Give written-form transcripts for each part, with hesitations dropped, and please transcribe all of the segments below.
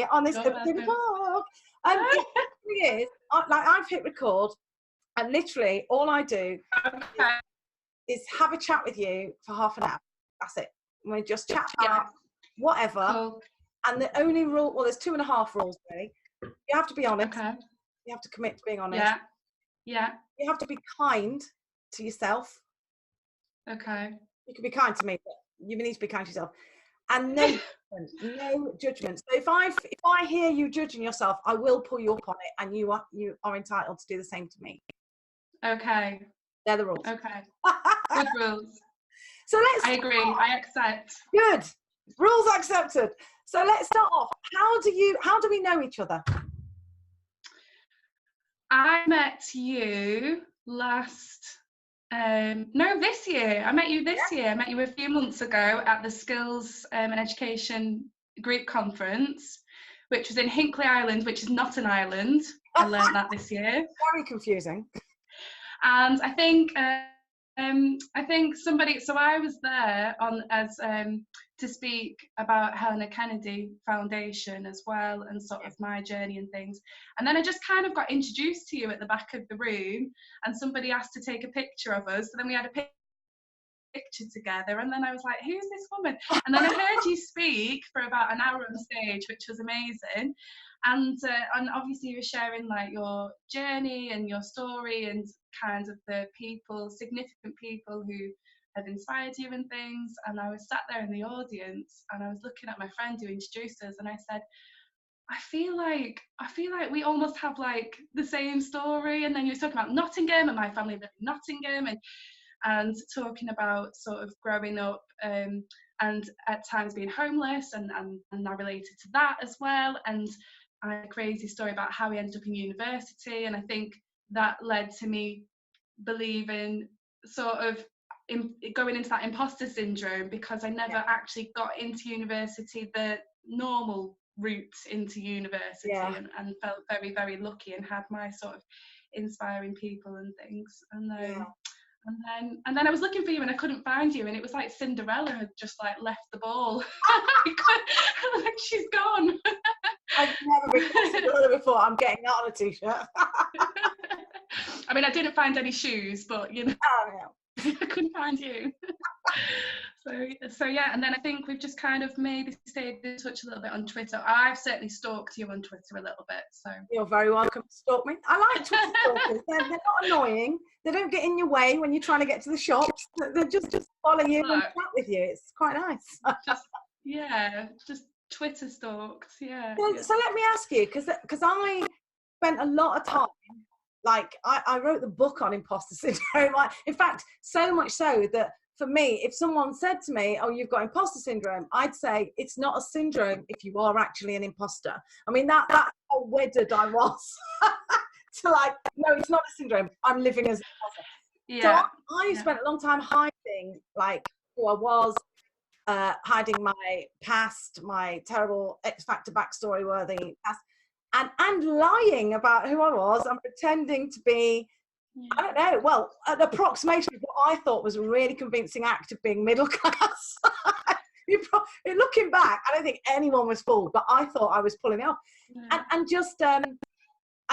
here on this episode of Talk. The thing is, I've hit record, and literally all I do is have a chat with you for half an hour. That's it. We just chat about whatever. Cool. And the only rule, well, there's 2.5 rules really. You have to be honest. Okay. You have to commit to being honest. Yeah. You have to be kind to yourself. Okay. You can be kind to me, but you need to be kind to yourself. And no judgment. No judgment. So if I hear you judging yourself, I will pull you up on it, and you are entitled to do the same to me. Okay. They're the rules. Okay. Good rules. So I agree. I accept. Good. Rules accepted. So let's start off. How do we know each other? I met you this year. I met you this year. I met you a few months ago at the Skills and Education Group Conference, which was in Hinkley Island, which is not an island. I learned that this year. Very confusing. And I think somebody. So I was there to speak about Helena Kennedy Foundation as well, and sort of my journey and things. And then I just kind of got introduced to you at the back of the room, and somebody asked to take a picture of us. So then we had a picture together, and then I was like, who's this woman? And then I heard you speak for about an hour on stage, which was amazing. And obviously you were sharing like your journey and your story and kind of the significant people who have inspired you and things. And I was sat there in the audience, and I was looking at my friend who introduced us, and I said, I feel like we almost have like the same story. And then you were talking about Nottingham and my family lived in Nottingham, and talking about sort of growing up and at times being homeless, and I related to that as well. And I had a crazy story about how we ended up in university, and I think that led to me believing sort of going into that imposter syndrome, because I never actually got into university the normal route into university, and felt very, very lucky and had my sort of inspiring people and things. And then I was looking for you and I couldn't find you, and it was like Cinderella had just like left the ball. Like she's gone. I've never been called Cinderella before. I'm getting that on a t-shirt. I mean, I didn't find any shoes, but you know, I couldn't find you. So yeah, and then I think we've just kind of maybe stayed in touch a little bit on Twitter. I've certainly stalked you on Twitter a little bit. So you're very welcome to stalk me. I like Twitter stalkers. They're not annoying. They don't get in your way when you're trying to get to the shops. They just follow you and chat with you. It's quite nice. just Twitter stalks. Yeah. So let me ask you, because I spent a lot of time. Like I wrote the book on imposter syndrome. Like, in fact, so much so that for me, if someone said to me, oh, you've got imposter syndrome, I'd say it's not a syndrome if you are actually an imposter. I mean, that's how wedded I was to like, no, it's not a syndrome. I'm living as an imposter. Yeah. So I spent a long time hiding like who I was, hiding my past, my terrible X Factor backstory worthy past, and lying about who I was and pretending to be, I don't know, well, an approximation of what I thought was a really convincing act of being middle class. Looking back, I don't think anyone was fooled, but I thought I was pulling it off. And just, I'm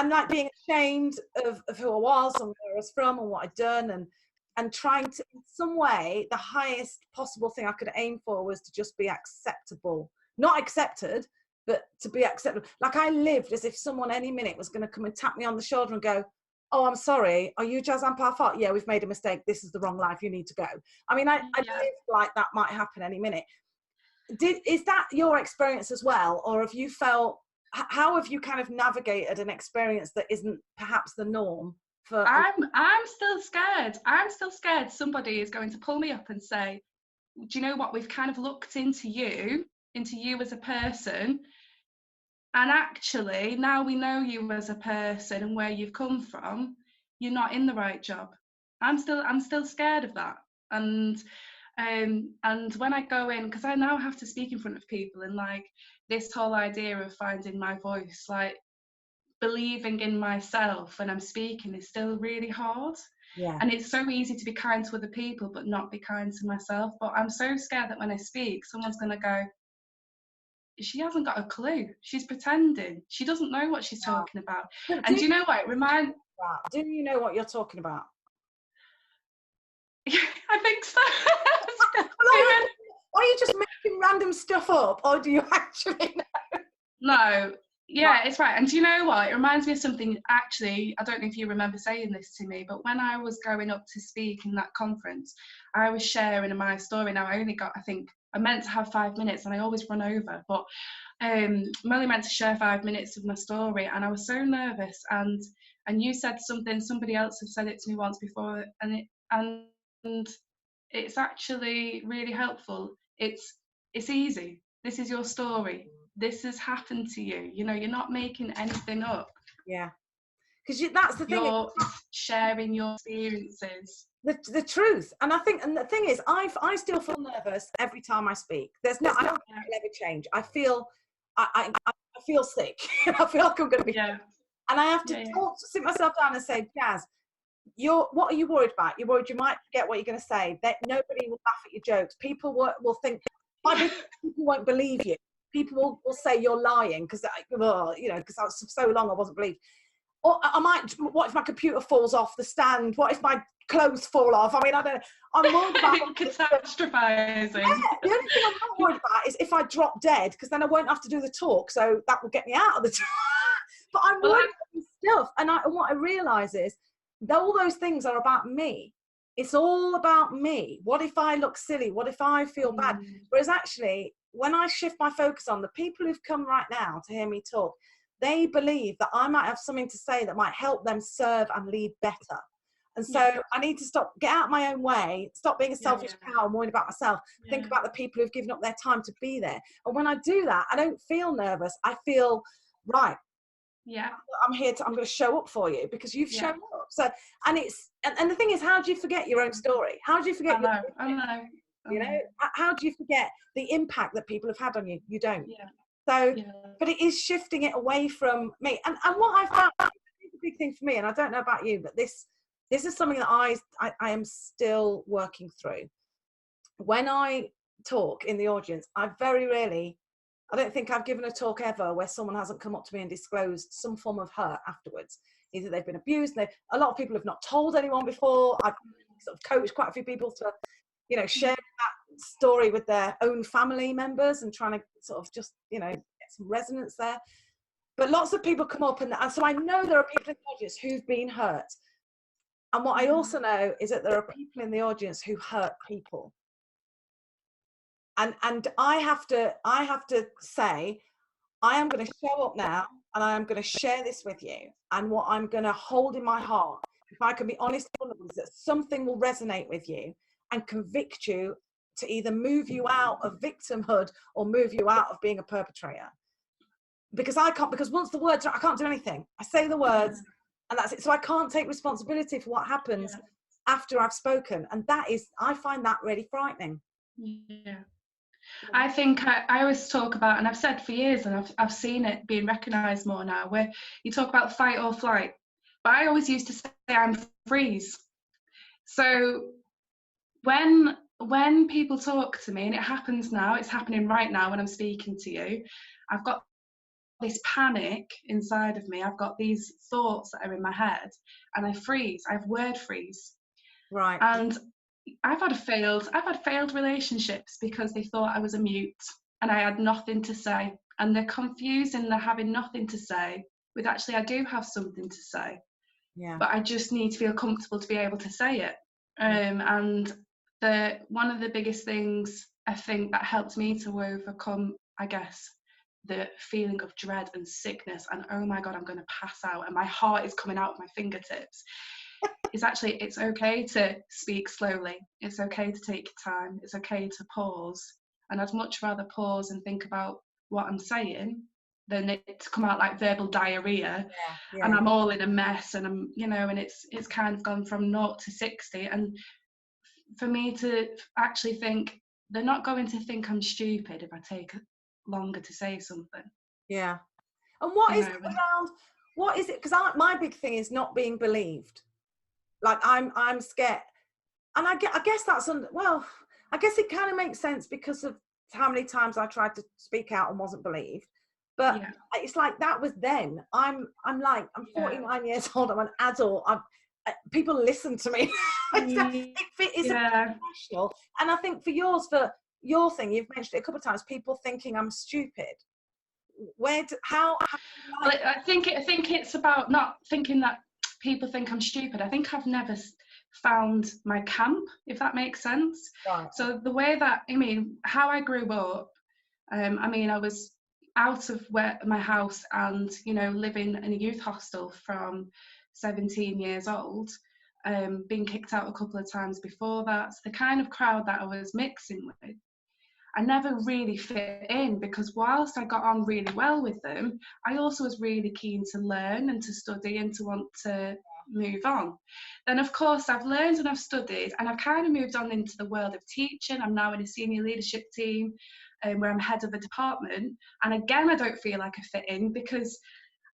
like being ashamed of who I was and where I was from and what I'd done, and trying to, in some way, the highest possible thing I could aim for was to just be acceptable. Not accepted, but to be acceptable. Like I lived as if someone any minute was going to come and tap me on the shoulder and go, oh, I'm sorry, are you Jaz Ampaw-Farr? Yeah, we've made a mistake. This is the wrong life. You need to go. I mean, I lived like that might happen any minute. Is that your experience as well? Or have you felt, how have you kind of navigated an experience that isn't perhaps the norm? I'm still scared. I'm still scared somebody is going to pull me up and say, do you know what? We've kind of looked into you as a person. And actually, now we know you as a person and where you've come from, you're not in the right job. I'm still scared of that. And when I go in, because I now have to speak in front of people, and like this whole idea of finding my voice, like believing in myself when I'm speaking is still really hard. Yeah. And it's so easy to be kind to other people, but not be kind to myself. But I'm so scared that when I speak, someone's going to go, she hasn't got a clue. She's pretending. She doesn't know what she's talking about. But And do you know what? Do you know what you're talking about? I think so. Are you just making random stuff up, or do you actually know? No. Yeah, it's right. And do you know what? It reminds me of something, actually, I don't know if you remember saying this to me, but when I was going up to speak in that conference, I was sharing my story. Now, I only got, I think, I meant to have 5 minutes, and I always run over, but I'm only meant to share 5 minutes of my story, and I was so nervous. And you said something, somebody else had said it to me once before, and it's actually really helpful. It's easy. This is your story. This has happened to you. You know, you're not making anything up. Yeah, because that's the thing. You're sharing your experiences. The truth. And I think, and the thing is, I still feel nervous every time I speak. I don't think it'll ever change. I feel I feel sick. I feel like I'm going to be. Yeah. And I have to sit myself down and say, Jaz, what are you worried about? You're worried you might forget what you're going to say. That nobody will laugh at your jokes. People will think, people won't believe you. People will say you're lying because, because so long I wasn't believed. Or what if my computer falls off the stand? What if my clothes fall off? I mean, I don't know. I'm worried about catastrophizing. Yeah, the only thing I'm not worried about is if I drop dead, because then I won't have to do the talk. So that will get me out of the talk. But I'm worried about this stuff. And what I realise is that all those things are about me. It's all about me. What if I look silly? What if I feel bad? Whereas actually, when I shift my focus on the people who've come right now to hear me talk, they believe that I might have something to say that might help them serve and lead better. And so I need to get out of my own way, stop being a selfish cow and worrying about myself, think about the people who've given up their time to be there. And when I do that, I don't feel nervous. I feel, right, I'm here I'm going to show up for you because you've shown up. So, and the thing is, how do you forget your own story? How do you forget you know, how do you forget the impact that people have had on you? You don't. So, but it is shifting it away from me. And what I found is a big thing for me, and I don't know about you, but this is something that I am still working through. When I talk in the audience, I don't think I've given a talk ever where someone hasn't come up to me and disclosed some form of hurt afterwards. Either they've been abused, a lot of people have not told anyone before. I've sort of coached quite a few people to, share that story with their own family members and trying to sort of just, get some resonance there. But lots of people come up and so I know there are people in the audience who've been hurt. And what I also know is that there are people in the audience who hurt people. And I have to say, I am going to show up now and I am going to share this with you. And what I'm going to hold in my heart, if I can be honest, is that something will resonate with you and convict you to either move you out of victimhood or move you out of being a perpetrator. Because once the words I can't do anything. I say the words and that's it. So I can't take responsibility for what happens after I've spoken. And I find that really frightening. Yeah. I think I always talk about, and I've said for years, and I've seen it being recognised more now, where you talk about fight or flight. But I always used to say I'm freeze. So when people talk to me, and it happens now, it's happening right now when I'm speaking to you, I've got this panic inside of me. I've got these thoughts that are in my head, and I freeze. I have word freeze. Right. And I've had failed relationships because they thought I was a mute and I had nothing to say, and they're confusing the having nothing to say with actually I do have something to say, but I just need to feel comfortable to be able to say it. And one of the biggest things I think that helped me to overcome, I guess, the feeling of dread and sickness and oh my god, I'm going to pass out and my heart is coming out of my fingertips, is actually it's okay to speak slowly. It's okay to take your time. It's okay to pause. And I'd much rather pause and think about what I'm saying than it to come out like verbal diarrhea and I'm all in a mess and I'm, and it's kind of gone from 0 to 60. And for me to actually think, they're not going to think I'm stupid if I take longer to say something. Yeah. And what is it? Because my big thing is not being believed. Like I'm scared, and I guess that's I guess it kind of makes sense because of how many times I tried to speak out and wasn't believed. But it's like that was then. I'm 49 years old. I'm an adult. People listen to me. It's a professional. And I think for your thing, you've mentioned it a couple of times. People thinking I'm stupid. How well, I think it's about not thinking that people think I'm stupid. I think I've never found my camp, if that makes sense. Right. So the way that, I mean, how I grew up, I mean, I was out of my house and, you know, living in a youth hostel from 17 years old, being kicked out a couple of times before that. So the kind of crowd that I was mixing with, I never really fit in, because whilst I got on really well with them, I also was really keen to learn and to study and to want to move on. Then of course I've learned and I've studied, and I've kind of moved on into the world of teaching. I'm now in a senior leadership team where I'm head of a department, and again I don't feel like I fit in, because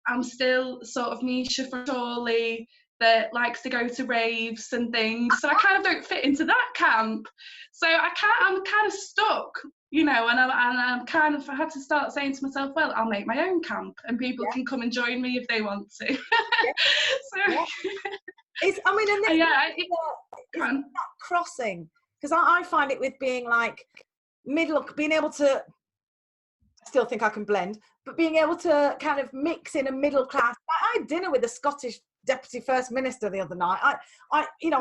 I'm still sort of Misha from Chorley that likes to go to raves and things, so I kind of don't fit into that camp. So I'm kind of stuck, you know, and I'm kind of, I had to start saying to myself, well, I'll make my own camp and people can come and join me if they want to. It's, I mean, and it's not crossing, because I find it with being like being able to, I still think I can blend, but being able to kind of mix in a middle class. I had dinner with the Scottish Deputy First Minister the other night. I eat a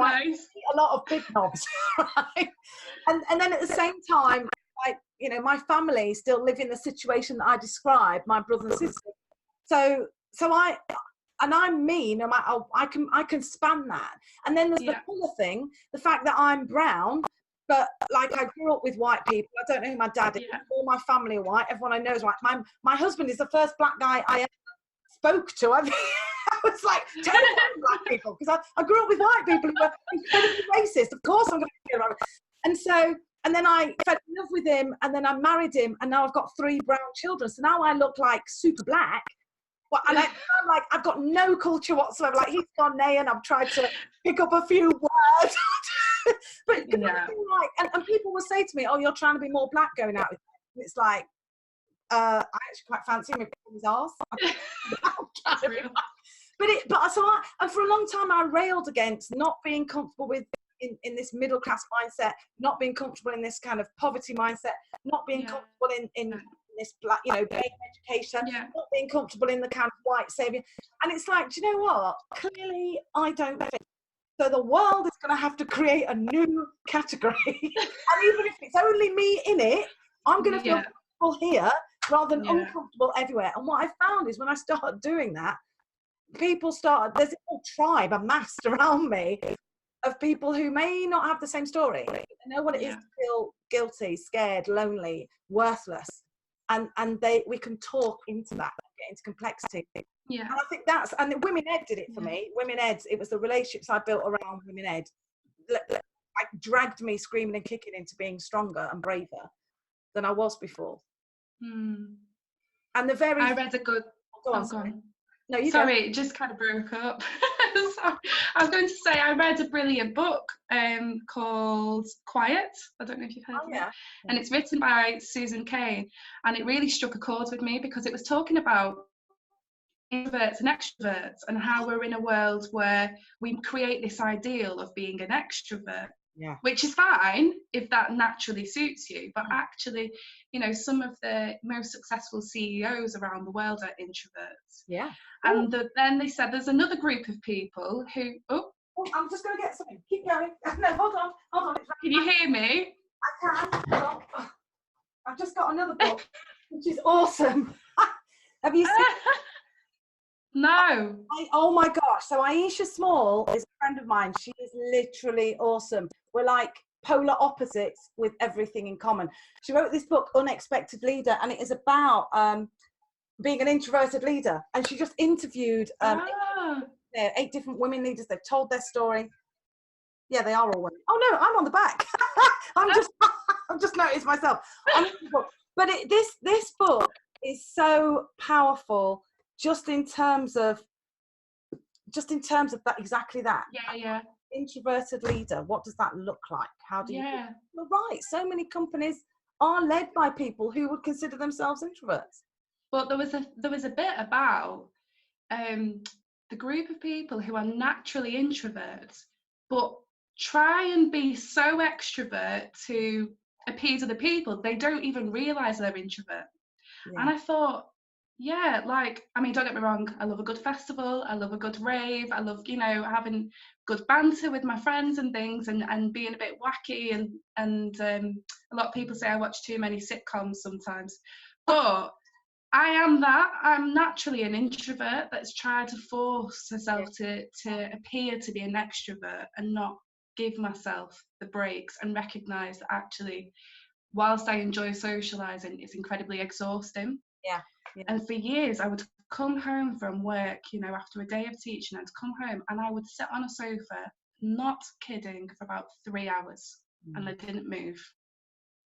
lot of big knobs, right? And then at the same time, you know, my family still live in the situation that I described, my brother and sister. So I'm mean, I can span that. And then there's the colour thing, the fact that I'm brown, but like I grew up with white people. I don't know who my dad is. All my family are white. Everyone I know is white. My husband is the first black guy I ever spoke to. I was like, tell me about black people, because I grew up with white people who were incredibly racist. Of course I'm going to hear about it. And then I fell in love with him, and then I married him, and now I've got 3 brown children. So now I look like super black. And I've got no culture whatsoever. Like, he's Ghanaian. I've tried to pick up a few words. But and people will say to me, oh, you're trying to be more black going out with him. And it's like, I actually quite fancy him with his arse. And for a long time I railed against not being comfortable with in this middle class mindset, not being comfortable in this kind of poverty mindset, not being comfortable in this black, you know, education, not being comfortable in the kind of white saviour. And it's like, do you know what? Clearly I don't fit. So the world is going to have to create a new category. And even if it's only me in it, I'm going to feel comfortable here rather than uncomfortable everywhere. And what I found is when I started doing that, there's a whole tribe amassed around me of people who may not have the same story. They know what it is to feel guilty, scared, lonely, worthless. And we can talk into that, get into complexity. Yeah. And I think and Women Ed did it for me. Women Ed, it was the relationships I built around Women Ed, like dragged me screaming and kicking into being stronger and braver than I was before. And I read a good. Go on. No, you sorry, it just kind of broke up. Sorry. I was going to say I read a brilliant book called Quiet. I don't know if you've heard of it. And it's written by Susan Cain, and it really struck a chord with me because it was talking about introverts and extroverts and how we're in a world where we create this ideal of being an extrovert. Which is fine if that naturally suits you, but actually, you know, some of the most successful CEOs around the world are introverts. And then they said there's another group of people who I'm just going to get something. Keep going. No, hold on. Can you hear me? I can. I've just got another book, which is awesome. Have you seen No. Oh my gosh. So Aisha Small is a friend of mine. She is literally awesome. We're like polar opposites with everything in common. She wrote this book, Unexpected Leader, and it is about being an introverted leader. And she just interviewed 8 different women leaders. They've told their story. Yeah, they are all women. Oh no, I'm on the back. I've just noticed myself. But this book is so powerful. Just in terms of that, exactly that. Introverted leader. What does that look like? How do you? You're right. So many companies are led by people who would consider themselves introverts. But there was a bit about the group of people who are naturally introverts, but try and be so extrovert to appease other people, they don't even realise they're introvert. Yeah. And I thought, yeah, like, I mean, don't get me wrong, I love a good festival, I love a good rave, I love, you know, having good banter with my friends and things, and being a bit wacky, and a lot of people say I watch too many sitcoms sometimes, but I'm naturally an introvert that's tried to force herself to appear to be an extrovert and not give myself the breaks and recognise that actually, whilst I enjoy socialising, it's incredibly exhausting. Yeah. Yeah. And for years, I would come home from work, you know, after a day of teaching, I'd come home and I would sit on a sofa, not kidding, for about 3 hours, and I didn't move.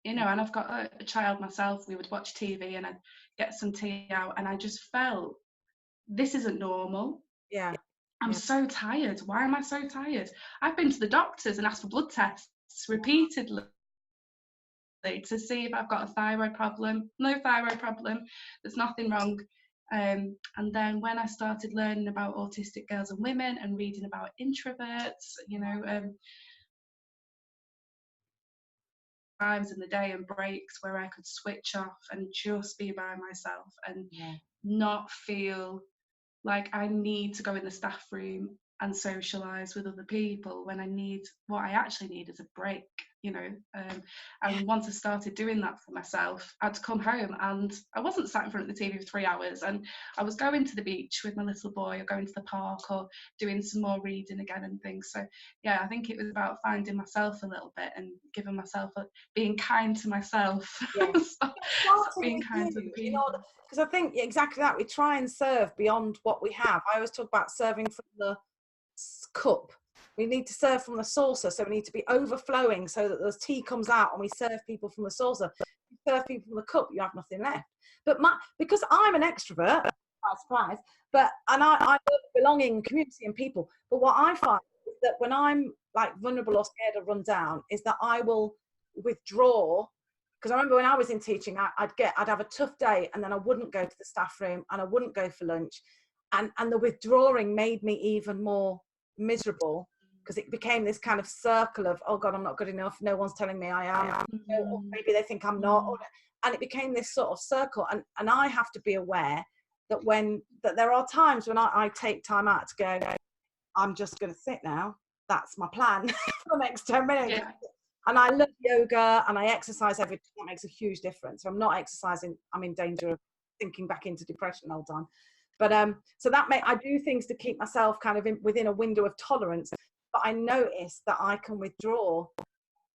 You know, and I've got a child myself. We would watch TV and I'd get some tea out, and I just felt, this isn't normal. Yeah. I'm so tired. Why am I so tired? I've been to the doctors and asked for blood tests repeatedly to see if I've got a thyroid problem. No thyroid problem. There's nothing wrong. And then when I started learning about autistic girls and women and reading about introverts, you know, times in the day and breaks where I could switch off and just be by myself and not feel like I need to go in the staff room and socialise with other people, when what I actually need is a break, you know. And once I started doing that for myself, I'd come home and I wasn't sat in front of the TV for 3 hours, and I was going to the beach with my little boy, or going to the park, or doing some more reading again and things. So yeah, I think it was about finding myself a little bit and giving myself being kind to myself. Stop being kind to the people. Because I think exactly that, we try and serve beyond what we have. I always talk about serving from the cup. We need to serve from the saucer, so we need to be overflowing so that the tea comes out, and we serve people from the saucer. If you serve people from the cup, you have nothing left. But because I'm an extrovert, surprise, and I love belonging, community and people. But what I find is that when I'm like vulnerable or scared or run down, is that I will withdraw. Because I remember when I was in teaching, I'd have a tough day, and then I wouldn't go to the staff room, and I wouldn't go for lunch, and the withdrawing made me even more miserable, because it became this kind of circle of, oh God, I'm not good enough, no one's telling me I am, or maybe they think I'm not, and it became this sort of circle. And I have to be aware that there are times when I take time out to go, I'm just going to sit now. That's my plan for the next 10 minutes. Yeah. And I love yoga and I exercise every day. That makes a huge difference. If I'm not exercising, I'm in danger of sinking back into depression all the time. But so I do things to keep myself kind of within a window of tolerance. But I notice that I can withdraw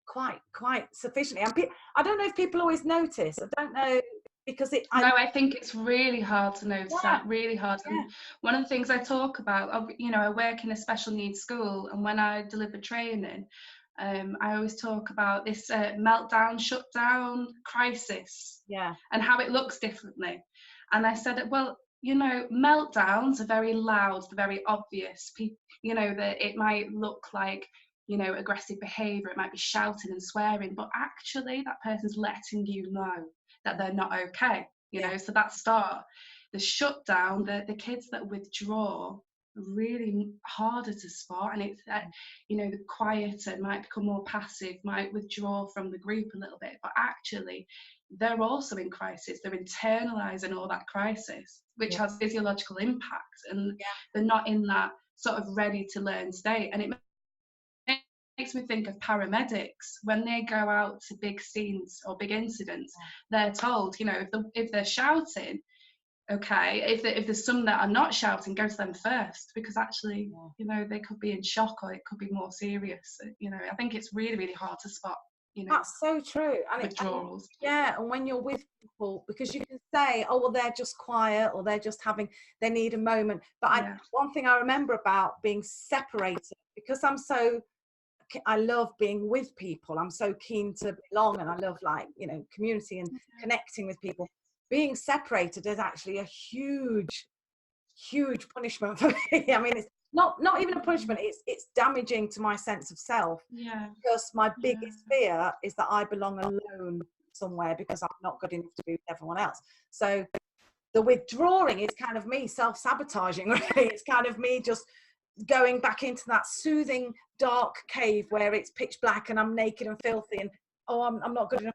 quite sufficiently. And I don't know if people always notice. I don't know, because I think it's really hard to notice that, really hard. And one of the things I talk about, you know, I work in a special needs school, and when I deliver training, I always talk about this meltdown, shutdown crisis, and how it looks differently. And I said, well, you know, meltdowns are very loud, they're very obvious. You know, that it might look like, you know, aggressive behaviour, it might be shouting and swearing, but actually that person's letting you know that they're not okay, you know. So that start. The shutdown, the kids that withdraw, really harder to spot, and it's you know, the quieter might become more passive, might withdraw from the group a little bit, but actually they're also in crisis. They're internalizing all that crisis, which has physiological impacts, and they're not in that sort of ready to learn state. And it makes me think of paramedics when they go out to big scenes or big incidents. They're told, you know, if they're shouting, okay, if there's some that are not shouting, go to them first, because actually, you know, they could be in shock, or it could be more serious. You know, I think it's really, really hard to spot, you know. That's so true. And withdrawals. And when you're with people, because you can say, oh, well, they're just quiet, or they're just they need a moment. But one thing I remember about being separated, because I love being with people. I'm so keen to belong, and I love, like, you know, community and connecting with people. Being separated is actually a huge punishment for me. I mean, it's not even a punishment. It's damaging to my sense of self. Because my biggest fear is that I belong alone somewhere because I'm not good enough to be with everyone else. So the withdrawing is kind of me self-sabotaging, really. It's kind of me just going back into that soothing dark cave where it's pitch black and I'm naked and filthy and I'm not good enough,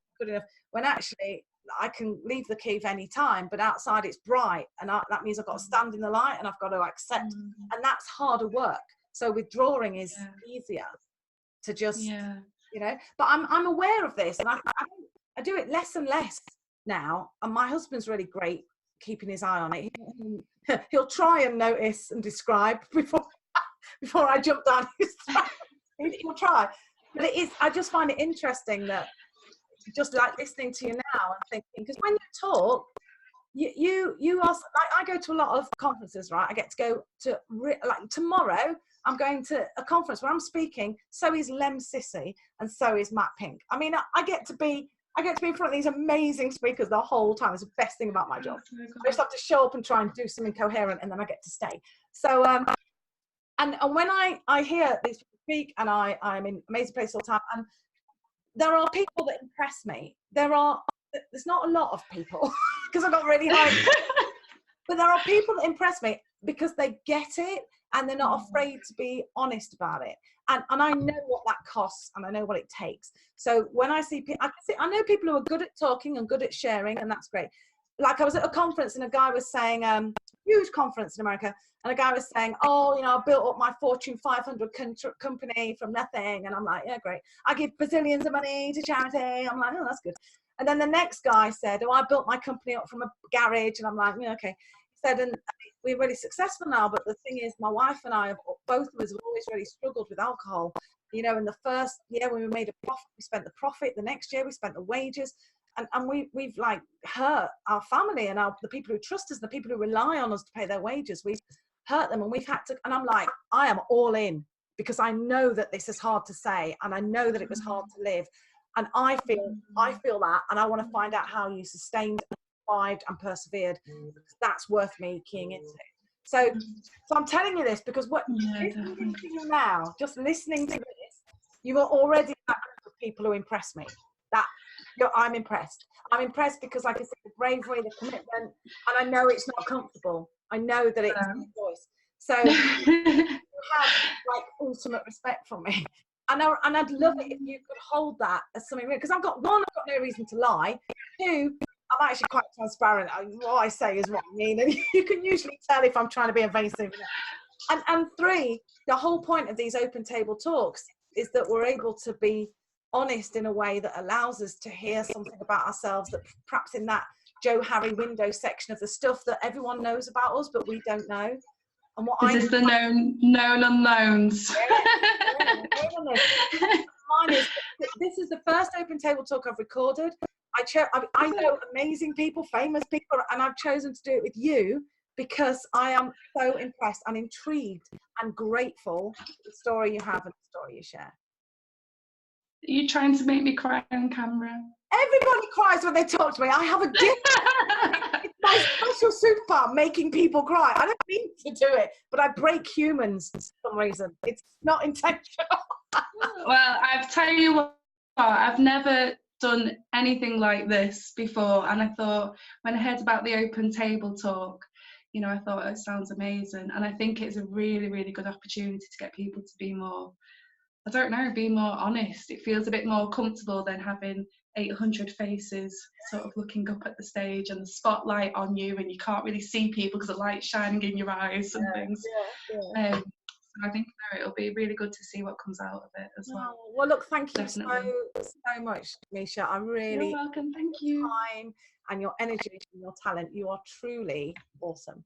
when actually I can leave the cave any time, but outside it's bright, and that means I've got to stand in the light and I've got to accept, and that's harder work. So withdrawing is easier to just, you know, but I'm aware of this, and I do it less and less now, and my husband's really great keeping his eye on it. He'll try and notice and describe before I jump down his throat. He'll try, but it is, I just find it interesting that just like listening to you now and thinking, because when you talk, you are like, I go to a lot of conferences, right? I get to go to, like tomorrow I'm going to a conference where I'm speaking, so is Lem Sissy and so is Matt Pink. I mean, I get to be in front of these amazing speakers the whole time. It's the best thing about my job. I just have to show up and try and do something coherent, and then I get to stay. So and when I hear these people speak, and I'm in amazing places all the time, and there are people that impress me. There's not a lot of people because I got really high, but there are people that impress me because they get it and they're not afraid to be honest about it. And I know what that costs, and I know what it takes. So when I see people, I know people who are good at talking and good at sharing, and that's great. Like I was at a conference and a guy was saying, huge conference in America, and a guy was saying, oh, you know, I built up my Fortune 500 company from nothing. And I'm like, yeah, great. I give bazillions of money to charity. I'm like, oh, that's good. And then the next guy said, oh, I built my company up from a garage. And I'm like, yeah, okay. He said, and we're really successful now, but the thing is, my wife and I, both of us have always really struggled with alcohol. You know, in the first year when we made a profit, we spent the profit. The next year we spent the wages. And we've like hurt our family and the people who trust us, the people who rely on us to pay their wages. We've hurt them, and we've had to, and I'm like, I am all in, because I know that this is hard to say, and I know that it was hard to live. And I feel that, and I want to find out how you sustained, survived, and persevered. That's worth me keying into. So I'm telling you this because listening to you now, just listening to this, you are already that group of people who impress me. I'm impressed. I'm impressed because I can see the bravery, the commitment, and I know it's not comfortable. I know that it's your choice. So you have like ultimate respect for me. And I'd love it if you could hold that as something real. Because I've got no reason to lie. Two, I'm actually quite transparent. What I say is what I mean, and you can usually tell if I'm trying to be evasive. And three, the whole point of these open table talks is that we're able to be honest in a way that allows us to hear something about ourselves that perhaps in that Joe Harry window section of the stuff that everyone knows about us but we don't know. And what this is the known unknowns. Mine is, this is the first open table talk I've recorded. I know amazing people, famous people, and I've chosen to do it with you because I am so impressed and intrigued and grateful for the story you have and the story you share. Are you trying to make me cry on camera? Everybody cries when they talk to me. I have a gift. It's my special superpower, making people cry. I don't mean to do it, but I break humans for some reason. It's not intentional. Well, I tell you what, I've never done anything like this before, and I thought, when I heard about the open table talk, you know, I thought it sounds amazing, and I think it's a really, really good opportunity to get people to be more, I don't know, be more honest. It feels a bit more comfortable than having 800 faces sort of looking up at the stage and the spotlight on you, and you can't really see people because the light's shining in your eyes and things. So I think it'll be really good to see what comes out of it as well. Well, look, thank you so much, Misha. I really, you're welcome. Thank you. Time and your energy and your talent. You are truly awesome.